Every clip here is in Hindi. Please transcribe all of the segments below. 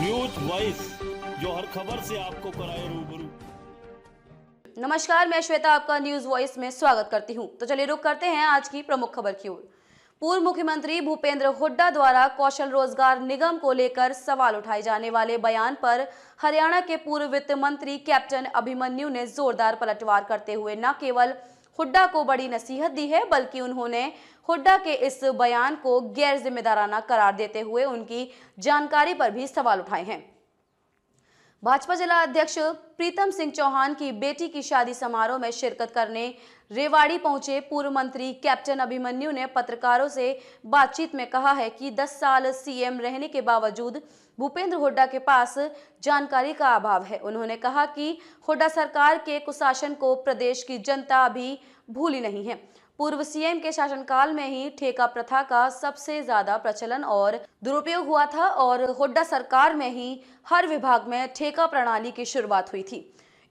न्यूज वॉइस, जो हर खबर से आपको कराए रूबरू। नमस्कार, मैं श्वेता आपका न्यूज वॉइस में स्वागत करती हूं। तो चलिए रुक करते हैं आज की प्रमुख खबर की ओर। पूर्व मुख्यमंत्री भूपेंद्र हुड्डा द्वारा कौशल रोजगार निगम को लेकर सवाल उठाए जाने वाले बयान पर हरियाणा के पूर्व वित्त मंत्री कैप्टन अभिमन्यु ने जोरदार पलटवार करते हुए न केवल हुड्डा को बड़ी नसीहत दी है, बल्कि उन्होंने हुड्डा के इस बयान को गैर जिम्मेदाराना करार देते हुए उनकी जानकारी पर भी सवाल उठाए हैं। भाजपा जिला अध्यक्ष प्रीतम सिंह चौहान की बेटी की शादी समारोह में शिरकत करने रेवाड़ी पहुंचे पूर्व मंत्री कैप्टन अभिमन्यु ने पत्रकारों से बातचीत में कहा है कि 10 साल सीएम रहने के बावजूद भूपेंद्र हुड्डा के पास जानकारी का अभाव है। उन्होंने कहा कि हुड्डा सरकार के कुशासन को प्रदेश की जनता अभी भूली नहीं है। पूर्व सीएम के शासनकाल में ही ठेका प्रथा का सबसे ज्यादा प्रचलन और दुरुपयोग हुआ था और हुड्डा सरकार में ही हर विभाग में ठेका प्रणाली की शुरुआत हुई थी।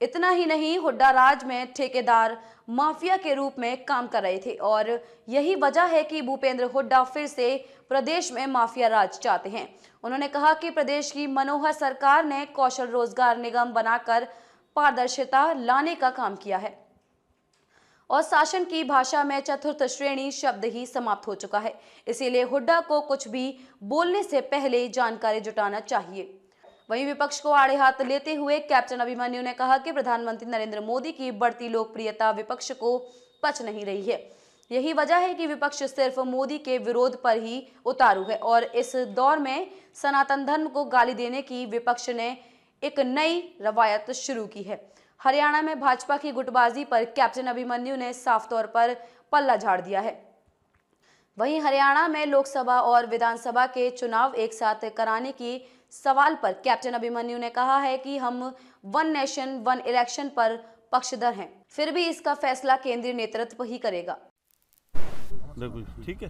इतना ही नहीं, हुड्डा राज में ठेकेदार माफिया के रूप में काम कर रहे थे और यही वजह है कि भूपेंद्र हुड्डा फिर से प्रदेश में माफिया राज चाहते हैं। उन्होंने कहा कि प्रदेश की मनोहर सरकार ने कौशल रोजगार निगम बनाकर पारदर्शिता लाने का काम किया है और शासन की भाषा में चतुर्थ श्रेणी शब्द ही समाप्त हो चुका है। इसीलिए हुड्डा को कुछ भी बोलने से पहले जानकारी जुटाना चाहिए। वहीं विपक्ष को आड़े हाथ लेते हुए कैप्टन अभिमन्यु ने कहा कि प्रधानमंत्री नरेंद्र मोदी की बढ़ती लोकप्रियता विपक्ष को पच नहीं रही है। यही वजह है कि विपक्ष सिर्फ मोदी के विरोध पर ही उतारू है और इस दौर में सनातन धर्म को गाली देने की विपक्ष ने एक नई रवायत शुरू की है। हरियाणा में भाजपा की गुटबाजी पर कैप्टन अभिमन्यु ने साफ तौर पर पल्ला झाड़ दिया है। वहीं हरियाणा में लोकसभा और विधानसभा के चुनाव एक साथ कराने की सवाल पर कैप्टन अभिमन्यु ने कहा है कि हम वन नेशन वन इलेक्शन पर पक्षधर हैं, फिर भी इसका फैसला केंद्रीय नेतृत्व ही करेगा। ठीक है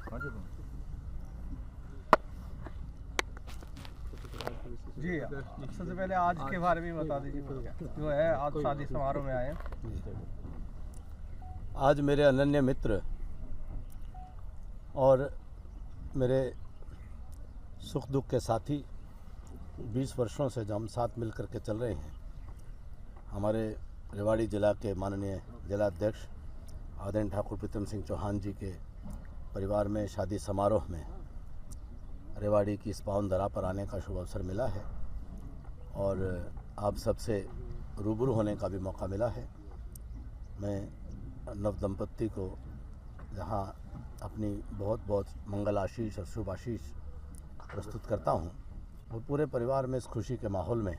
जी, सबसे पहले आज के बारे में बता दीजिए, जो है आज शादी समारोह में आए हैं। आज मेरे अनन्य मित्र और मेरे सुख दुख के साथी 20 वर्षों से जो हम साथ मिलकर के चल रहे हैं, हमारे रेवाड़ी जिला के माननीय जिलाध्यक्ष आदरणीय ठाकुर प्रीतम सिंह चौहान जी के परिवार में शादी समारोह में रेवाड़ी की इस पावन धरा पर आने का शुभ अवसर मिला है और आप सबसे रूबरू होने का भी मौका मिला है। मैं नव दंपत्ति को जहां अपनी बहुत बहुत मंगल आशीष और शुभ आशीष प्रस्तुत करता हूं और पूरे परिवार में इस खुशी के माहौल में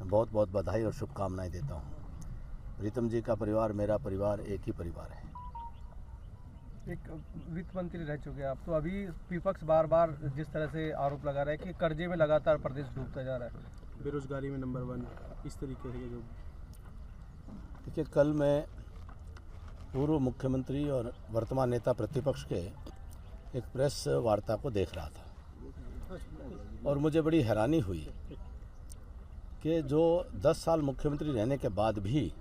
बहुत बहुत बधाई और शुभकामनाएं देता हूं। प्रीतम जी का परिवार मेरा परिवार एक ही परिवार है। एक वित्त मंत्री रह चुके हैं आप, तो अभी विपक्ष बार बार जिस तरह से आरोप लगा रहा है कि कर्जे में लगातार प्रदेश डूबता जा रहा है, बेरोजगारी में नंबर 1, इस तरीके से जो देखिए, कल मैं पूर्व मुख्यमंत्री और वर्तमान नेता प्रतिपक्ष के एक प्रेस वार्ता को देख रहा था और मुझे बड़ी हैरानी हुई कि जो 10 साल मुख्यमंत्री रहने के बाद भी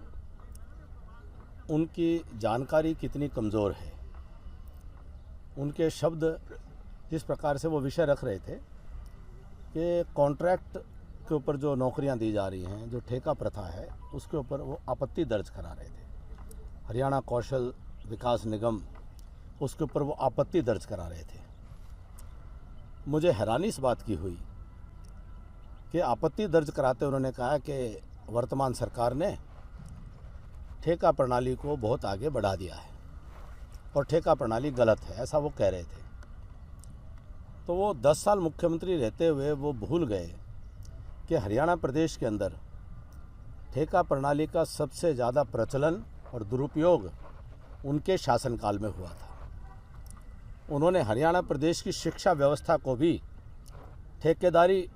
उनकी जानकारी कितनी कमज़ोर है। उनके शब्द जिस प्रकार से वो विषय रख रहे थे कि कॉन्ट्रैक्ट के ऊपर जो नौकरियां दी जा रही हैं, जो ठेका प्रथा है, उसके ऊपर वो आपत्ति दर्ज करा रहे थे। हरियाणा कौशल विकास निगम, उसके ऊपर वो आपत्ति दर्ज करा रहे थे। मुझे हैरानी इस बात की हुई कि आपत्ति दर्ज कराते उन्होंने कहा कि वर्तमान सरकार ने ठेका प्रणाली को बहुत आगे बढ़ा दिया है और ठेका प्रणाली गलत है, ऐसा वो कह रहे थे। तो वो 10 साल मुख्यमंत्री रहते हुए वो भूल गए कि हरियाणा प्रदेश के अंदर ठेका प्रणाली का सबसे ज़्यादा प्रचलन और दुरुपयोग उनके शासनकाल में हुआ था। उन्होंने हरियाणा प्रदेश की शिक्षा व्यवस्था को भी ठेकेदारी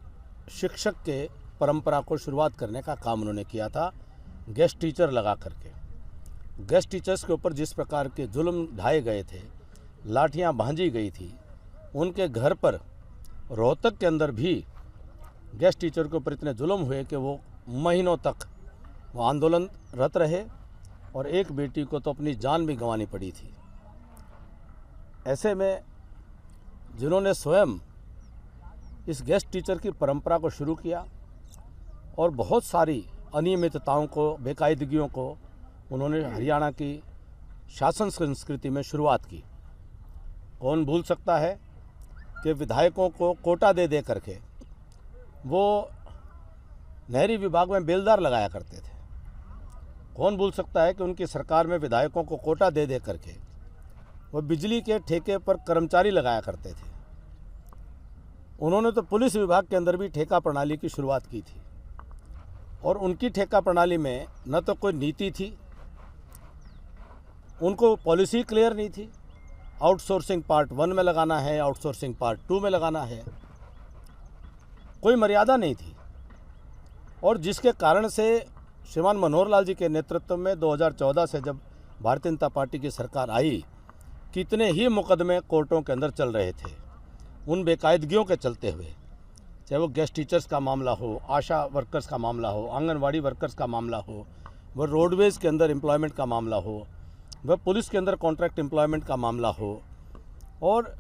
शिक्षक के परंपरा को शुरुआत करने का काम उन्होंने किया था, गेस्ट टीचर लगा करके। गेस्ट टीचर्स के ऊपर जिस प्रकार के जुल्म ढाए गए थे, लाठियां भांजी गई थी, उनके घर पर रोहतक के अंदर भी गेस्ट टीचर के ऊपर इतने जुल्म हुए कि वो महीनों तक वो आंदोलनरत रहे और एक बेटी को तो अपनी जान भी गंवानी पड़ी थी। ऐसे में जिन्होंने स्वयं इस गेस्ट टीचर की परंपरा को शुरू किया और बहुत सारी अनियमितताओं को, बेकायदगियों को उन्होंने हरियाणा की शासन संस्कृति में शुरुआत की। कौन भूल सकता है कि विधायकों को कोटा दे दे करके वो नहरी विभाग में बेलदार लगाया करते थे। कौन भूल सकता है कि उनकी सरकार में विधायकों को कोटा दे दे करके वो बिजली के ठेके पर कर्मचारी लगाया करते थे। उन्होंने तो पुलिस विभाग के अंदर भी ठेका प्रणाली की शुरुआत की थी और उनकी ठेका प्रणाली में न तो कोई नीति थी, उनको पॉलिसी क्लियर नहीं थी। आउटसोर्सिंग पार्ट 1 में लगाना है, आउटसोर्सिंग पार्ट 2 में लगाना है, कोई मर्यादा नहीं थी। और जिसके कारण से श्रीमान मनोहर लाल जी के नेतृत्व में 2014 से जब भारतीय जनता पार्टी की सरकार आई, कितने ही मुकदमे कोर्टों के अंदर चल रहे थे उन बेकायदगियों के चलते हुए, चाहे वो गेस्ट टीचर्स का मामला हो, आशा वर्कर्स का मामला हो, आंगनवाड़ी वर्कर्स का मामला हो, वह रोडवेज़ के अंदर एम्प्लॉयमेंट का मामला हो, वह पुलिस के अंदर कॉन्ट्रैक्ट एम्प्लॉयमेंट का मामला हो, और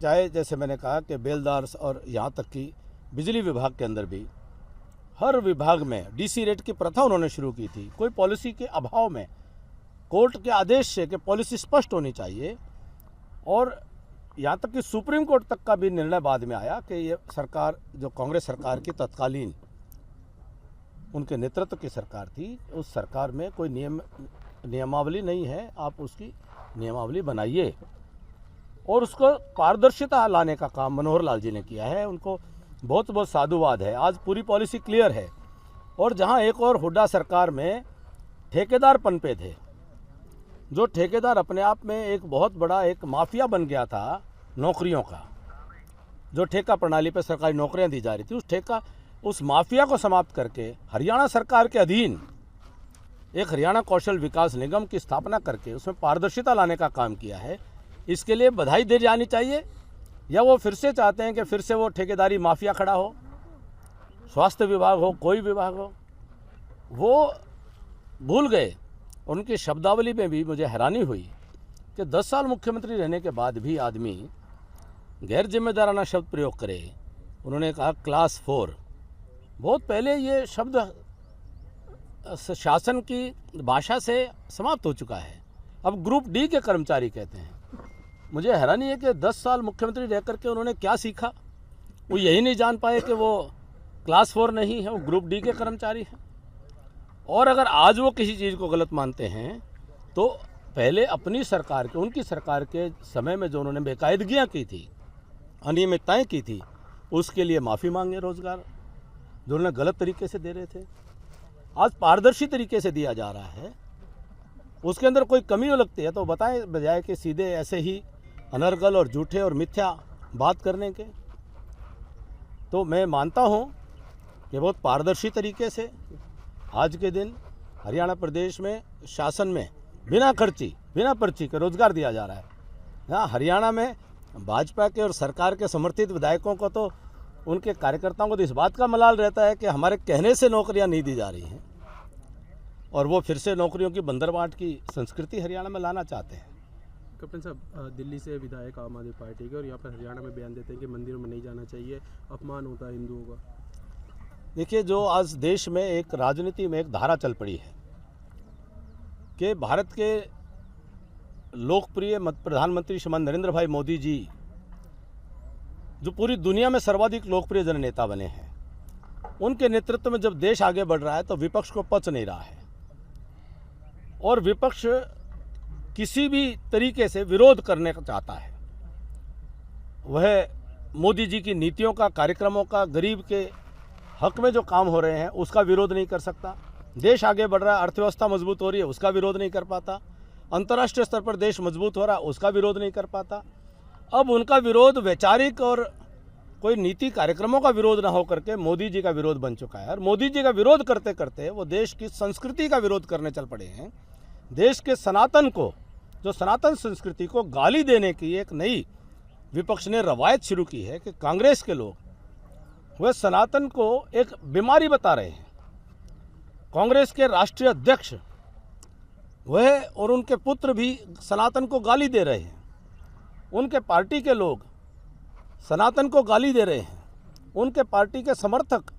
चाहे जैसे मैंने कहा कि बेलदार्स और यहाँ तक कि बिजली विभाग के अंदर भी हर विभाग में डीसी रेट की प्रथा उन्होंने शुरू की थी। कोई पॉलिसी के अभाव में कोर्ट के आदेश से कि पॉलिसी स्पष्ट होनी चाहिए, और यहाँ तक कि सुप्रीम कोर्ट तक का भी निर्णय बाद में आया कि ये सरकार जो कांग्रेस सरकार की तत्कालीन उनके नेतृत्व की सरकार थी, उस सरकार में कोई नियमावली नहीं है, आप उसकी नियमावली बनाइए। और उसको पारदर्शिता लाने का काम मनोहर लाल जी ने किया है, उनको बहुत बहुत साधुवाद है। आज पूरी पॉलिसी क्लियर है। और जहाँ एक और हुड्डा सरकार में ठेकेदार पनपे थे, जो ठेकेदार अपने आप में एक बहुत बड़ा एक माफिया बन गया था नौकरियों का, जो ठेका प्रणाली पर सरकारी नौकरियां दी जा रही थी, उस माफिया को समाप्त करके हरियाणा सरकार के अधीन एक हरियाणा कौशल विकास निगम की स्थापना करके उसमें पारदर्शिता लाने का काम किया है। इसके लिए बधाई दी जानी चाहिए। या वो फिर से चाहते हैं कि फिर से वो ठेकेदारी माफिया खड़ा हो, स्वास्थ्य विभाग हो, कोई विभाग हो, वो भूल गए। उनकी शब्दावली में भी मुझे हैरानी हुई कि 10 साल मुख्यमंत्री रहने के बाद भी आदमी गैर जिम्मेदाराना शब्द प्रयोग करे। उन्होंने कहा क्लास 4। बहुत पहले ये शब्द शासन की भाषा से समाप्त हो चुका है, अब ग्रुप डी के कर्मचारी कहते हैं। मुझे हैरानी है कि 10 साल मुख्यमंत्री रह करके उन्होंने क्या सीखा। वो यही नहीं जान पाए कि वो क्लास 4 नहीं है, वो ग्रुप डी के कर्मचारी हैं। और अगर आज वो किसी चीज़ को गलत मानते हैं तो पहले अपनी सरकार के, उनकी सरकार के समय में जो उन्होंने बेकायदगियाँ की थी, अनियमितताएँ की थी, उसके लिए माफ़ी मांगे। रोज़गार जो उन्होंने गलत तरीके से दे रहे थे, आज पारदर्शी तरीके से दिया जा रहा है। उसके अंदर कोई कमी हो लगती है तो बताएं, बजाय कि सीधे ऐसे ही अनर्गल और झूठे और मिथ्या बात करने के। तो मैं मानता हूं कि बहुत पारदर्शी तरीके से आज के दिन हरियाणा प्रदेश में शासन में बिना पर्ची के रोजगार दिया जा रहा है। यहाँ हरियाणा में भाजपा के और सरकार के समर्थित विधायकों को तो, उनके कार्यकर्ताओं को तो इस बात का मलाल रहता है कि हमारे कहने से नौकरियां नहीं दी जा रही हैं, और वो फिर से नौकरियों की बंदरबाट की संस्कृति हरियाणा में लाना चाहते हैं। कैप्टन साहब, दिल्ली से विधायक आम आदमी पार्टी के और यहाँ पर हरियाणा में बयान देते हैं कि मंदिरों में नहीं जाना चाहिए, अपमान होता है हिंदुओं का। देखिए, जो आज देश में एक राजनीति में एक धारा चल पड़ी है कि भारत के लोकप्रिय प्रधानमंत्री श्रीमान नरेंद्र भाई मोदी जी, जो पूरी दुनिया में सर्वाधिक लोकप्रिय जननेता बने हैं, उनके नेतृत्व में जब देश आगे बढ़ रहा है तो विपक्ष को पच नहीं रहा है, और विपक्ष किसी भी तरीके से विरोध करने का चाहता है। वह मोदी जी की नीतियों का, कार्यक्रमों का, गरीब के हक में जो काम हो रहे हैं उसका विरोध नहीं कर सकता। देश आगे बढ़ रहा है, अर्थव्यवस्था मजबूत हो रही है, उसका विरोध नहीं कर पाता। अंतर्राष्ट्रीय स्तर पर देश मजबूत हो रहा है, उसका विरोध नहीं कर पाता। अब उनका विरोध वैचारिक और कोई नीति कार्यक्रमों का विरोध ना हो करके मोदी जी का विरोध बन चुका है। और मोदी जी का विरोध करते करते वो देश की संस्कृति का विरोध करने चल पड़े हैं। देश के सनातन को, जो सनातन संस्कृति को गाली देने की एक नई विपक्ष ने रवायत शुरू की है कि कांग्रेस के लोग वह सनातन को एक बीमारी बता रहे हैं। कांग्रेस के राष्ट्रीय अध्यक्ष वह और उनके पुत्र भी सनातन को गाली दे रहे हैं। उनके पार्टी के लोग सनातन को गाली दे रहे हैं। उनके पार्टी के समर्थक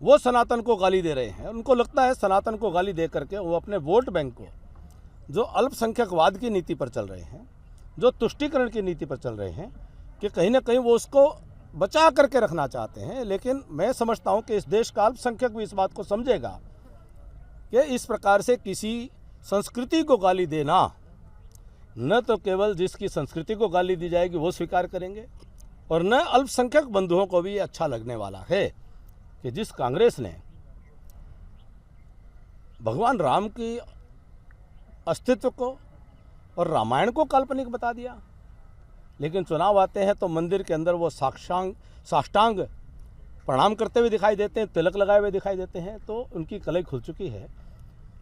वो सनातन को गाली दे रहे हैं। उनको लगता है सनातन को गाली दे करके वो अपने वोट बैंक को, जो अल्पसंख्यकवाद की नीति पर चल रहे हैं, जो तुष्टीकरण की नीति पर चल रहे हैं, कि कहीं ना कहीं वो उसको बचा करके रखना चाहते हैं। लेकिन मैं समझता हूं कि इस देश का अल्पसंख्यक भी इस बात को समझेगा कि इस प्रकार से किसी संस्कृति को गाली देना, न तो केवल जिसकी संस्कृति को गाली दी जाएगी वो स्वीकार करेंगे, और न अल्पसंख्यक बंधुओं को भी अच्छा लगने वाला है कि जिस कांग्रेस ने भगवान राम की अस्तित्व को और रामायण को काल्पनिक बता दिया, लेकिन चुनाव आते हैं तो मंदिर के अंदर वो साष्टांग प्रणाम करते हुए दिखाई देते हैं, तिलक लगाए हुए दिखाई देते हैं, तो उनकी कलई खुल चुकी है।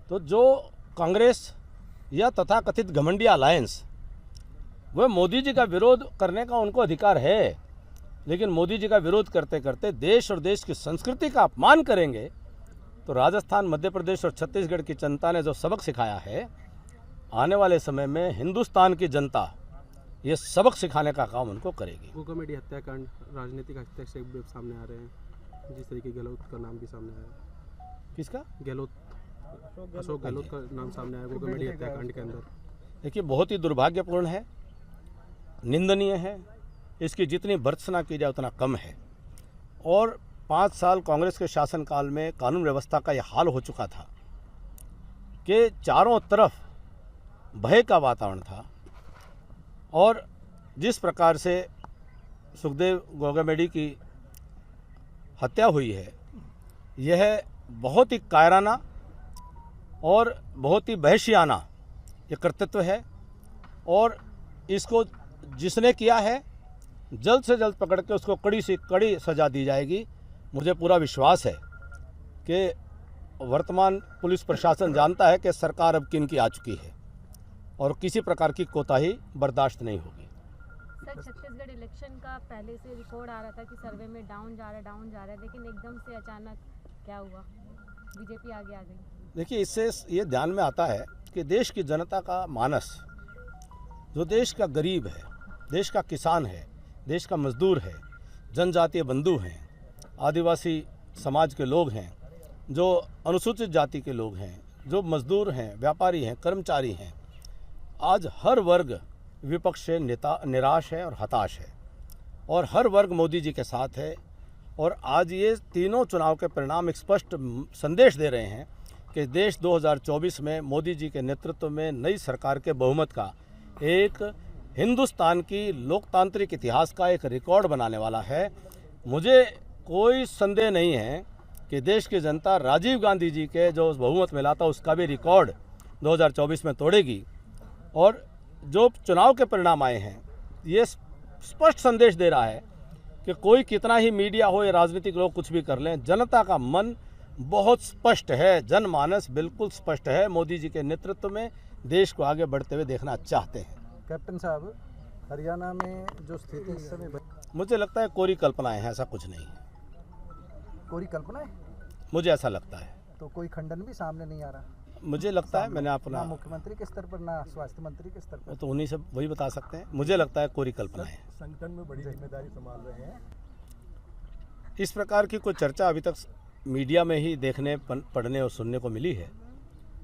तो जो कांग्रेस या तथाकथित घमंडिया अलायंस, वह मोदी जी का विरोध करने का उनको अधिकार है, लेकिन मोदी जी का विरोध करते करते देश और देश की संस्कृति का अपमान करेंगे, तो राजस्थान, मध्य प्रदेश और छत्तीसगढ़ की जनता ने जो सबक सिखाया है, आने वाले समय में हिंदुस्तान की जनता ये सबक सिखाने का काम उनको करेगी। वो कॉमेडी हत्याकांड, राजनीतिक हस्तक्षेप सामने आ रहे हैं, जिस तरीके गहलोत का नाम भी सामने आया। किसका? गहलोत, अशोक गहलोत का नाम सामने आया वो कॉमेडी हत्याकांड के अंदर। देखिए, बहुत ही दुर्भाग्यपूर्ण है, निंदनीय है। इसकी जितनी भर्त्सना की जाए उतना कम है। और 5 साल कांग्रेस के शासनकाल में कानून व्यवस्था का यह हाल हो चुका था कि चारों तरफ भय का वातावरण था, और जिस प्रकार से सुखदेव गौगामेडी की हत्या हुई है, यह बहुत ही कायराना और बहुत ही बहशियाना ये कर्तव्य है, और इसको जिसने किया है जल्द से जल्द पकड़ के उसको कड़ी से कड़ी सज़ा दी जाएगी। मुझे पूरा विश्वास है कि वर्तमान पुलिस प्रशासन जानता है कि सरकार अब किन की आ चुकी है और किसी प्रकार की कोताही बर्दाश्त नहीं होगी। सर, छत्तीसगढ़ इलेक्शन का पहले से रिकॉर्ड आ रहा था कि सर्वे में डाउन जा रहा है, लेकिन एकदम से अचानक क्या हुआ, बीजेपी आगे आ गई? देखिए, इससे ये ध्यान में आता है कि देश की जनता का मानस, जो देश का गरीब है, देश का किसान है, देश का मजदूर है, जनजातीय बंधु हैं, आदिवासी समाज के लोग हैं, जो अनुसूचित जाति के लोग हैं, जो मजदूर हैं, व्यापारी हैं, कर्मचारी हैं, आज हर वर्ग विपक्ष से निराश है और हताश है, और हर वर्ग मोदी जी के साथ है। और आज ये तीनों चुनाव के परिणाम एक स्पष्ट संदेश दे रहे हैं कि देश 2024 में मोदी जी के नेतृत्व में नई सरकार के बहुमत का एक हिंदुस्तान की लोकतांत्रिक इतिहास का एक रिकॉर्ड बनाने वाला है। मुझे कोई संदेह नहीं है कि देश की जनता राजीव गांधी जी के जो बहुमत मिला था उसका भी रिकॉर्ड 2024 में तोड़ेगी। और जो चुनाव के परिणाम आए हैं, ये स्पष्ट संदेश दे रहा है कि कोई कितना ही मीडिया हो या राजनीतिक लोग कुछ भी कर लें, जनता का मन बहुत स्पष्ट है, जनमानस बिल्कुल स्पष्ट है। मोदी जी के नेतृत्व में देश को आगे बढ़ते हुए देखना चाहते हैं। कैप्टन साहब, हरियाणा में जो स्थिति इस समय मुझे लगता है कोरी कल्पनाएं हैं, ऐसा कुछ नहीं है। कोरी कल्पना है? मुझे ऐसा लगता है। तो कोई खंडन भी सामने नहीं आ रहा? मुझे लगता है, मैंने अपना, ना मुख्यमंत्री के स्तर पर, ना स्वास्थ्य मंत्री के स्तर पर। तो उन्हीं से वही बता सकते हैं। मुझे लगता है कोरी कल्पनाएं हैं। संगठन में बड़ी जिम्मेदारी संभाल रहे हैं। इस प्रकार की कोई चर्चा अभी तक मीडिया में ही देखने, पढ़ने और सुनने को मिली है।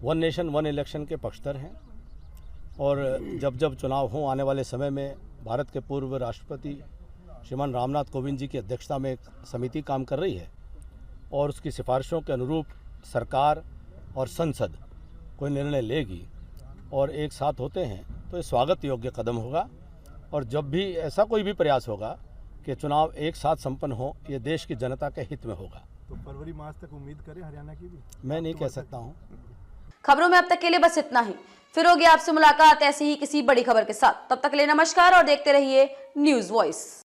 वन नेशन वन इलेक्शन के पक्षधर हैं, और जब जब चुनाव हों आने वाले समय में भारत के पूर्व राष्ट्रपति श्रीमान रामनाथ कोविंद जी की अध्यक्षता में एक समिति काम कर रही है, और उसकी सिफारिशों के अनुरूप सरकार और संसद कोई निर्णय लेगी और एक साथ होते हैं तो ये स्वागत योग्य कदम होगा। और जब भी ऐसा कोई भी प्रयास होगा कि चुनाव एक साथ संपन्न हो, ये देश की जनता के हित में होगा। तो फरवरी मास तक उम्मीद करें हरियाणा की भी? मैं नहीं कह सकता हूँ। खबरों में अब तक के लिए बस इतना ही। फिर होगी आपसे मुलाकात ऐसी ही किसी बड़ी खबर के साथ। तब तक के लिए नमस्कार और देखते रहिए न्यूज़ वॉइस।